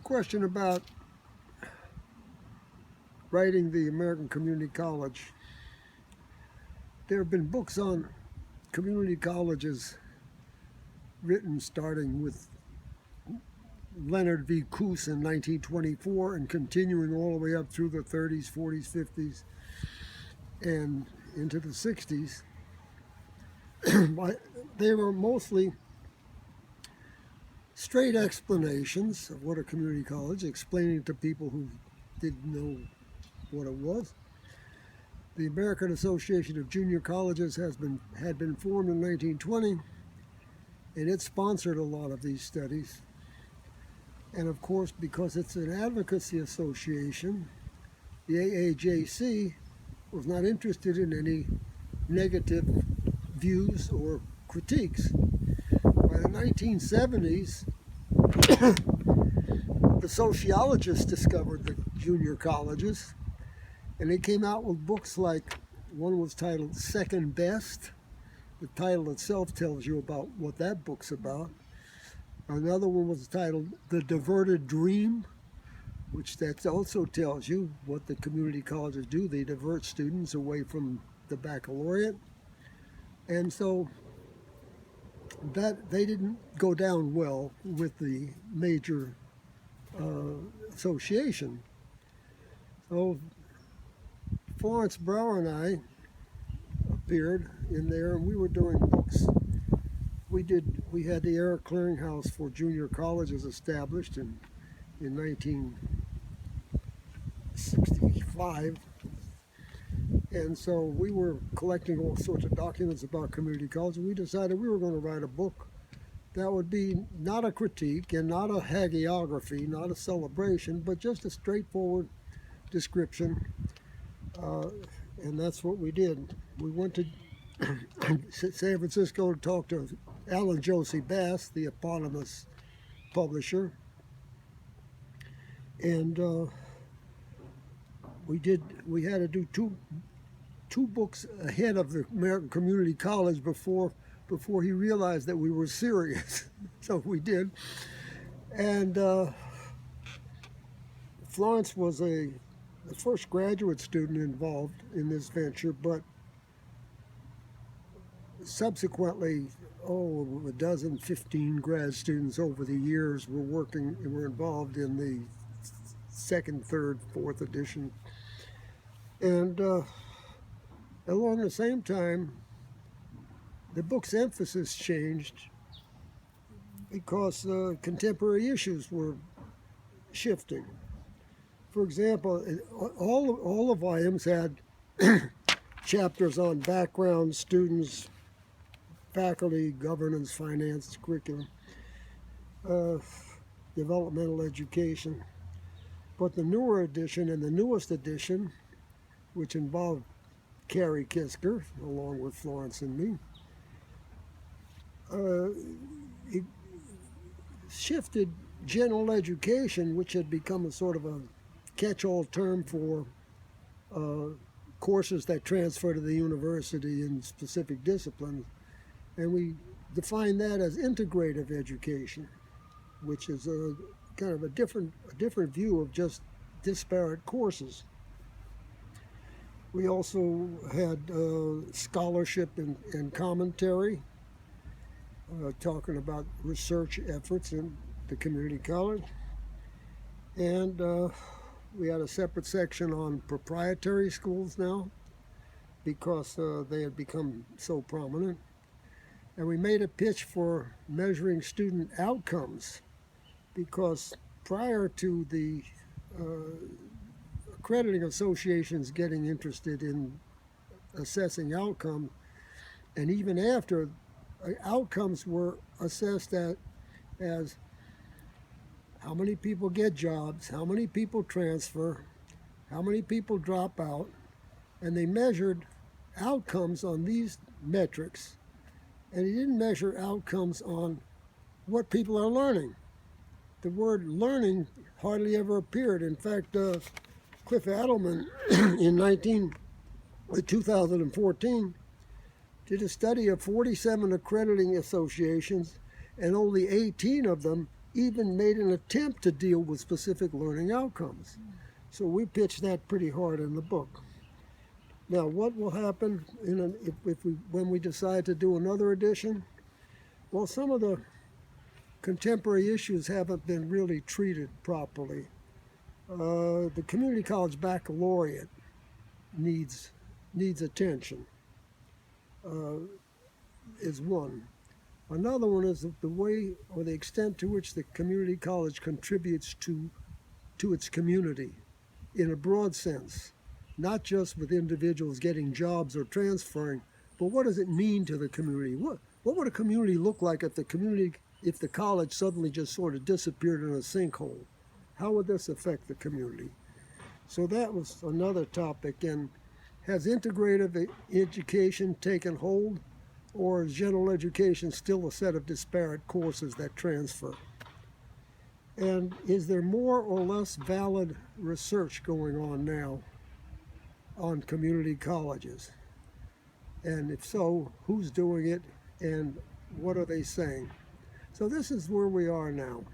question about writing the American Community College. There have been books on community colleges written starting with Leonard V. Coase in 1924 and continuing all the way up through the 30s, 40s, 50s, and into the 60s. They were mostly straight explanations of what a community college, explaining it to people who didn't know what it was. The American Association of Junior Colleges had been formed in 1920, and it sponsored a lot of these studies. And of course, because it's an advocacy association, the AAJC was not interested in any negative views or critiques. By the 1970s, the sociologists discovered the junior colleges, and they came out with books like, one was titled Second Best. The title itself tells you about what that book's about. Another one was titled The Diverted Dream, which that also tells you what the community colleges do. They divert students away from the baccalaureate. And so that they didn't go down well with the major association. So Florence Brower and I appeared in there, and we were doing books. We had the Era Clearinghouse for Junior Colleges established in 1965. And so we were collecting all sorts of documents about community college, and we decided we were going to write a book that would be not a critique and not a hagiography, not a celebration, but just a straightforward description. And that's what we did. We went to San Francisco to talk to Alan Josie Bass, the eponymous publisher. And we had to do two books ahead of the American Community College before he realized that we were serious. So we did. And Florence was the first graduate student involved in this venture, but subsequently, a dozen, 15 grad students over the years were involved in the second, third, fourth edition. And along the same time, the book's emphasis changed because contemporary issues were shifting. For example, all the volumes had chapters on background, students, faculty, governance, finance, curriculum, developmental education. But the newer edition and the newest edition, which involved Carrie Kisker, along with Florence and me, it shifted general education, which had become a sort of a catch-all term for courses that transfer to the university in specific disciplines. And we define that as integrative education, which is a kind of a different view of just disparate courses. We also had scholarship and commentary, talking about research efforts in the community college. And we had a separate section on proprietary schools now, because they had become so prominent. And we made a pitch for measuring student outcomes, because prior to the accrediting associations getting interested in assessing outcome, and even after, outcomes were assessed as how many people get jobs, how many people transfer, how many people drop out, and they measured outcomes on these metrics. And he didn't measure outcomes on what people are learning. The word learning hardly ever appeared. In fact, Cliff Adelman in 2014 did a study of 47 accrediting associations, and only 18 of them even made an attempt to deal with specific learning outcomes. So we pitch that pretty hard in the book. Now, what will happen when we decide to do another edition? Well, some of the contemporary issues haven't been really treated properly. The community college baccalaureate needs attention. Is one. Another one is the way or the extent to which the community college contributes to its community in a broad sense, not just with individuals getting jobs or transferring, but what does it mean to the community? What would a community look like if the college suddenly just sort of disappeared in a sinkhole? How would this affect the community? So that was another topic. And has integrative education taken hold, or is general education still a set of disparate courses that transfer? And is there more or less valid research going on now on community colleges? And if so, who's doing it and what are they saying? So this is where we are now.